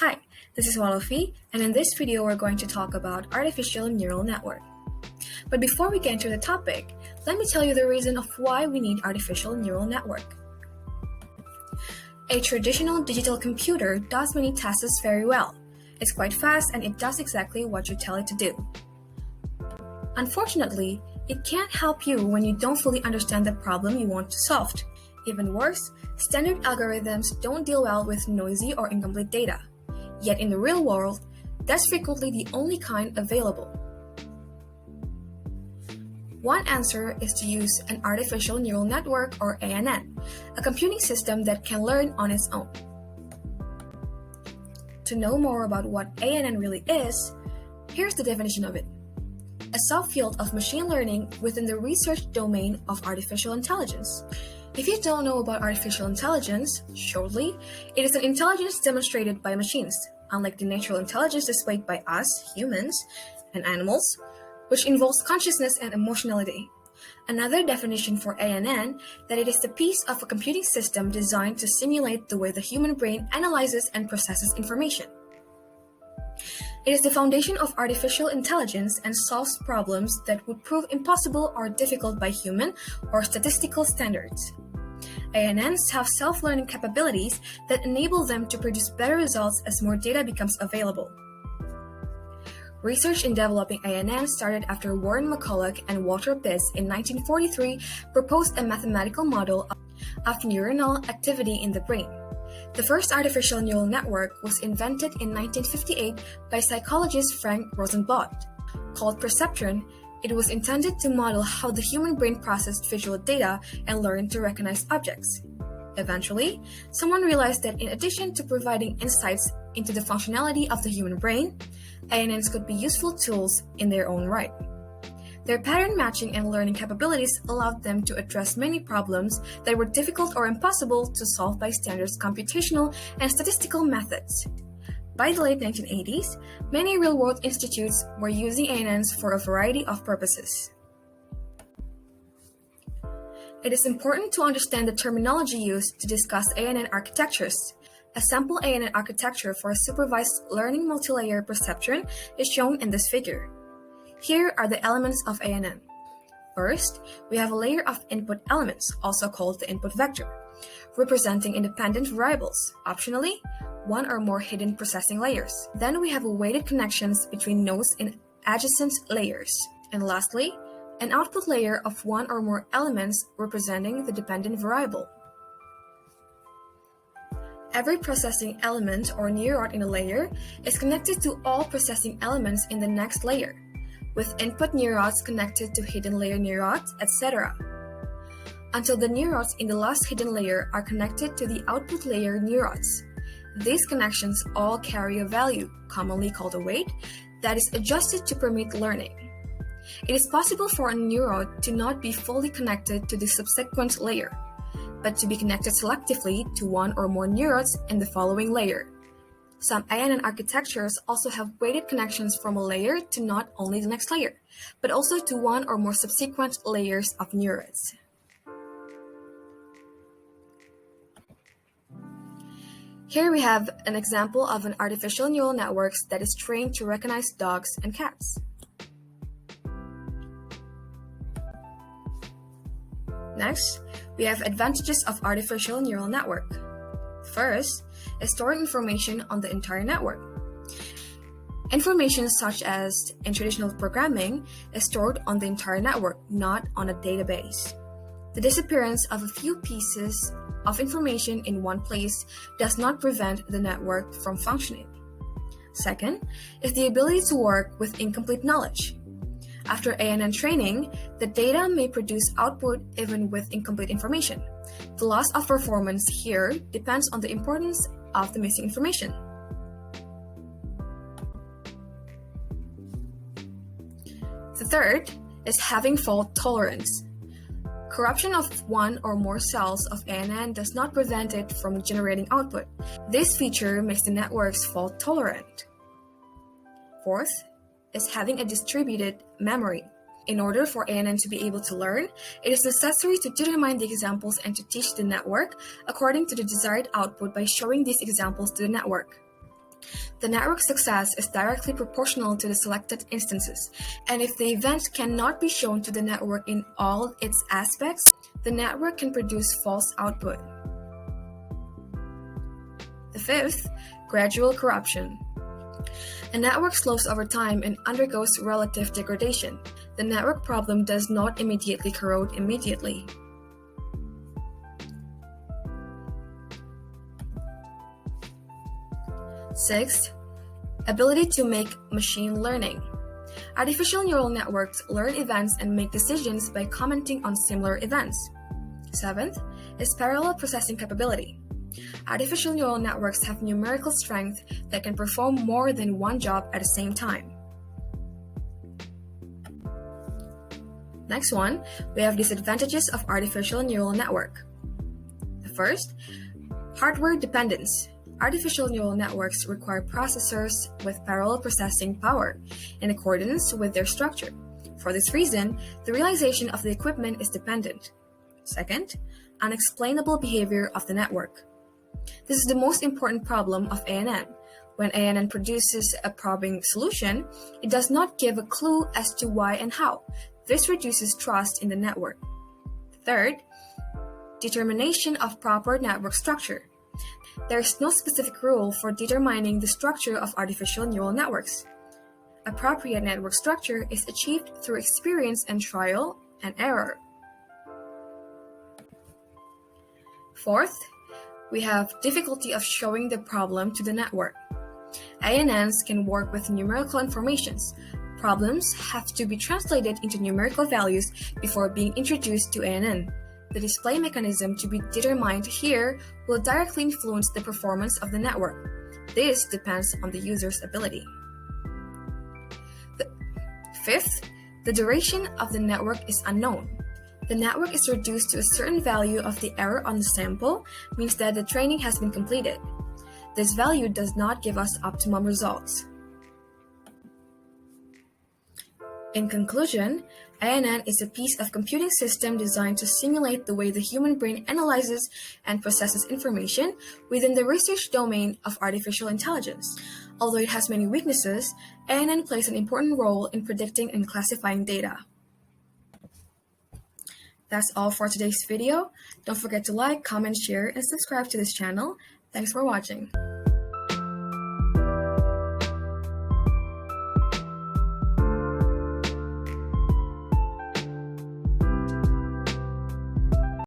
Hi, this is Walovi, and in this video we're going to talk about artificial neural network. But before we get into the topic, let me tell you the reason of why we need artificial neural network. A traditional digital computer does many tasks very well. It's quite fast and it does exactly what you tell it to do. Unfortunately, it can't help you when you don't fully understand the problem you want to solve. Even worse, standard algorithms don't deal well with noisy or incomplete data. Yet in the real world, that's frequently the only kind available. One answer is to use an artificial neural network or ANN, a computing system that can learn on its own. To know more about what ANN really is, here's the definition of it. A subfield of machine learning within the research domain of artificial intelligence. If you don't know about artificial intelligence, shortly, it is an intelligence demonstrated by machines, unlike the natural intelligence displayed by us, humans, and animals, which involves consciousness and emotionality. Another definition for ANN that it is the piece of a computing system designed to simulate the way the human brain analyzes and processes information. It is the foundation of artificial intelligence and solves problems that would prove impossible or difficult by human or statistical standards. ANNs have self-learning capabilities that enable them to produce better results as more data becomes available. Research in developing ANN started after Warren McCulloch and Walter Pitts in 1943 proposed a mathematical model of neuronal activity in the brain. The first artificial neural network was invented in 1958 by psychologist Frank Rosenblatt. Called perceptron, it was intended to model how the human brain processed visual data and learned to recognize objects. Eventually, someone realized that in addition to providing insights into the functionality of the human brain, ANNs could be useful tools in their own right. Their pattern matching and learning capabilities allowed them to address many problems that were difficult or impossible to solve by standard computational and statistical methods. By the late 1980s, many real-world institutes were using ANNs for a variety of purposes. It is important to understand the terminology used to discuss ANN architectures. A sample ANN architecture for a supervised learning multilayer perceptron is shown in this figure. Here are the elements of ANN. First, we have a layer of input elements, also called the input vector, representing independent variables, optionally, one or more hidden processing layers. Then we have weighted connections between nodes in adjacent layers. And lastly, an output layer of one or more elements representing the dependent variable. Every processing element or neuron in a layer is connected to all processing elements in the next layer, with input neurons connected to hidden layer neurons, etc., until the neurons in the last hidden layer are connected to the output layer neurons. These connections all carry a value, commonly called a weight, that is adjusted to permit learning. It is possible for a neuron to not be fully connected to the subsequent layer, but to be connected selectively to one or more neurons in the following layer. Some ANN architectures also have weighted connections from a layer to not only the next layer, but also to one or more subsequent layers of neurons. Here we have an example of an artificial neural network that is trained to recognize dogs and cats. Next, we have advantages of artificial neural network. First, is storing information on the entire network. Information such as in traditional programming is stored on the entire network, not on a database. The disappearance of a few pieces of information in one place does not prevent the network from functioning. Second, is the ability to work with incomplete knowledge. After ANN training, the data may produce output even with incomplete information. The loss of performance here depends on the importance of the missing information. The third is having fault tolerance. Corruption of one or more cells of ANN does not prevent it from generating output. This feature makes the networks fault tolerant. Fourth is having a distributed memory. In order for ANN to be able to learn, it is necessary to determine the examples and to teach the network according to the desired output by showing these examples to the network. The network success is directly proportional to the selected instances, and if the event cannot be shown to the network in all its aspects, the network can produce false output. The fifth, gradual corruption. A network slows over time and undergoes relative degradation. The network problem does not immediately corrode immediately. Sixth, ability to make machine learning. Artificial neural networks learn events and make decisions by commenting on similar events. Seventh is parallel processing capability. Artificial neural networks have numerical strength that can perform more than one job at the same time. Next one, we have disadvantages of artificial neural network. The first, hardware dependence. Artificial neural networks require processors with parallel processing power in accordance with their structure. For this reason, the realization of the equipment is dependent. Second, unexplainable behavior of the network. This is the most important problem of ANN. When ANN produces a probing solution, it does not give a clue as to why and how. This reduces trust in the network. Third, determination of proper network structure. There is no specific rule for determining the structure of artificial neural networks. Appropriate network structure is achieved through experience and trial and error. Fourth, we have difficulty of showing the problem to the network. ANNs can work with numerical informations. Problems have to be translated into numerical values before being introduced to ANN. The display mechanism to be determined here will directly influence the performance of the network. This depends on the user's ability. Fifth, the duration of the network is unknown. The network is reduced to a certain value of the error on the sample, means that the training has been completed. This value does not give us optimum results. In conclusion, ANN is a piece of computing system designed to simulate the way the human brain analyzes and processes information within the research domain of artificial intelligence. Although it has many weaknesses, ANN plays an important role in predicting and classifying data. That's all for today's video. Don't forget to like, comment, share, and subscribe to this channel. Thanks for watching.